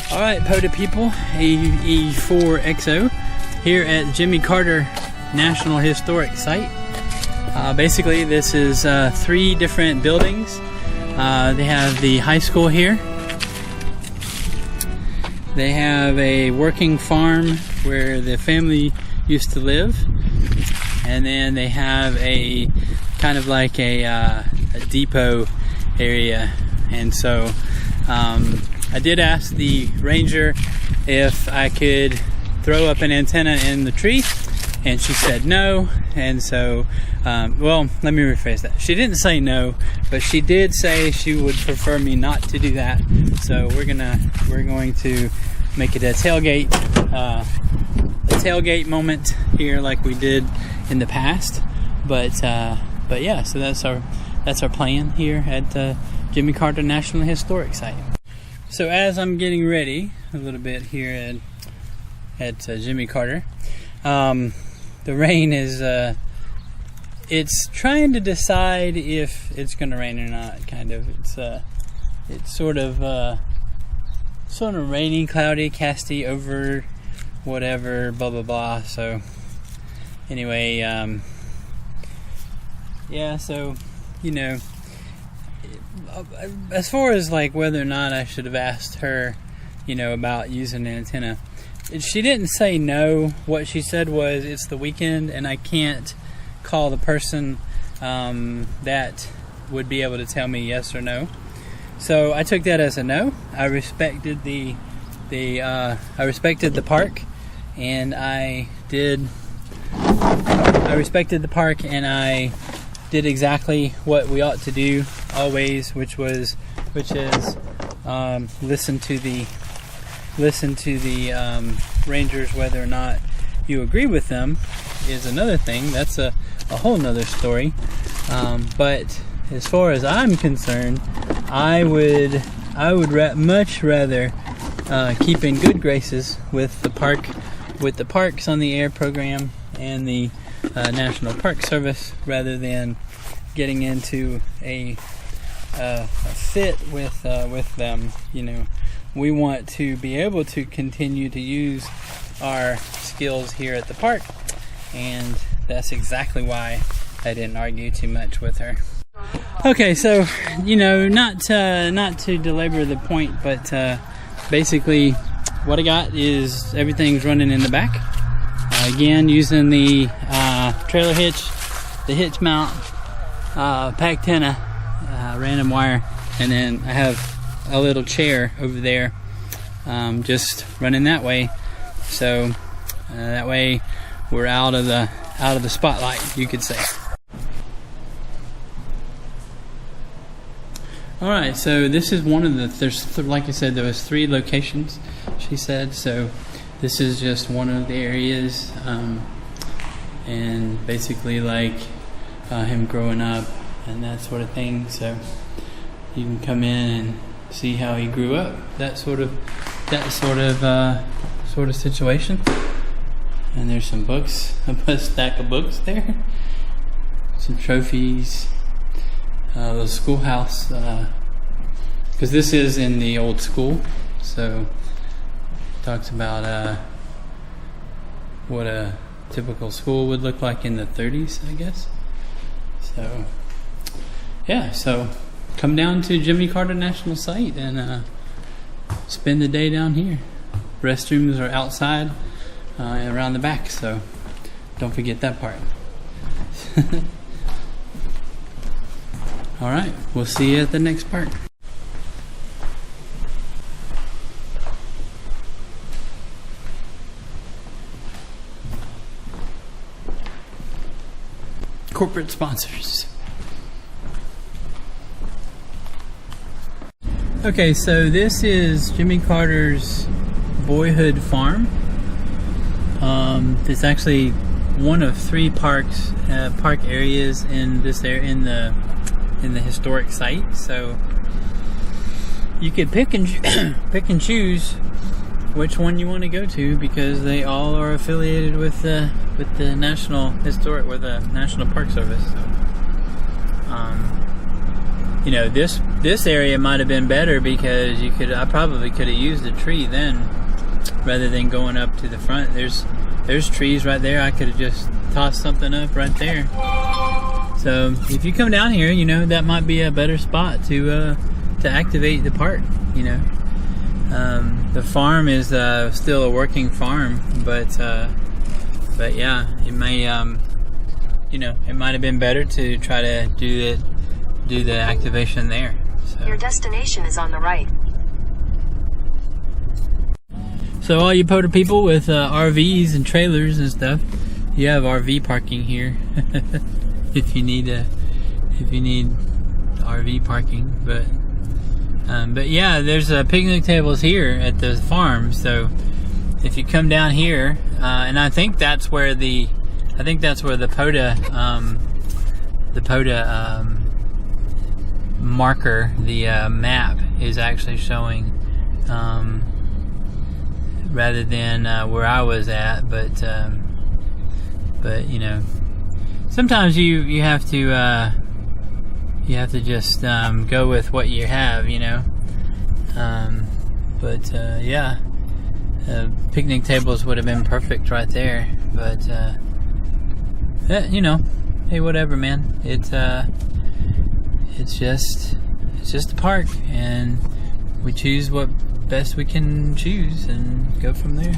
Alright, POTA people, AE4XO here at Jimmy Carter National Historic Site. Basically, this is 3 different buildings. They have the high school here. They have a working farm where the family used to live. And then they have a kind of like a depot area. And so I did ask the ranger if I could throw up an antenna in the tree, and she said no. And so, well, let me rephrase that. She didn't say no, but she did say she would prefer me not to do that. So we're going to make it a tailgate moment here, like we did in the past. But yeah, so that's our plan here at Jimmy Carter National Historic Site. So as I'm getting ready a little bit here at Jimmy Carter, the rain is it's trying to decide if it's going to rain or not. Kind of, it's sort of rainy, cloudy, casty, over whatever, blah blah blah. So anyway, yeah. So you know, as far as like whether or not I should have asked her, you know, about using an antenna, she didn't say no. What she said was, it's the weekend and I can't call the person that would be able to tell me yes or no. So I took that as a no. I respected the park, and I respected the park, and I did exactly what we ought to do always, which is listen to the rangers. Whether or not you agree with them is another thing. That's a whole nother story. But as far as I'm concerned, I would much rather keep in good graces with the Parks on the Air program and the National Park Service, rather than getting into a fit with them. You know, we want to be able to continue to use our skills here at the park, and that's exactly why I didn't argue too much with her. Okay, so you know, not to belabor the point, but basically what I got is everything's running in the back. Again, using the trailer hitch, the hitch mount, Pactenna, random wire, and then I have a little chair over there, just running that way. So that way we're out of the spotlight, you could say. All right, so this is one of there's like I said, there was 3 locations, she said. So this is just one of the areas, and basically like him growing up and that sort of thing. So you can come in and see how he grew up, that sort of situation. And there's some books, a stack of books there, some trophies, the schoolhouse, because this is in the old school. So it talks about what a typical school would look like in the 30s, I guess. So yeah, so come down to Jimmy Carter National Site and spend the day down here. Restrooms are outside and around the back, so don't forget that part. All right, we'll see you at the next part. Corporate sponsors. Okay, so this is Jimmy Carter's boyhood farm. It's actually one of 3 park areas in this area, in the historic site. So you could pick and choose which one you want to go to, because they all are affiliated with the National Park Service. So you know, this area might have been better because I probably could have used a tree then rather than going up to the front. There's trees right there. I could have just tossed something up right there. So if you come down here, you know, that might be a better spot to activate the park, you know. The farm is still a working farm, but yeah, it may, you know, it might have been better to try to do the activation there. So. Your destination is on the right. So all you POTA people with RVs and trailers and stuff, you have RV parking here if you need RV parking. But yeah, there's picnic tables here at the farm. So if you come down here, and I think that's where the POTA marker, the map is actually showing, rather than where I was at. But you know, sometimes you have to just go with what you have, you know. Yeah, picnic tables would have been perfect right there. But you know, hey, whatever, man. It's just a park, and we choose what best we can choose and go from there.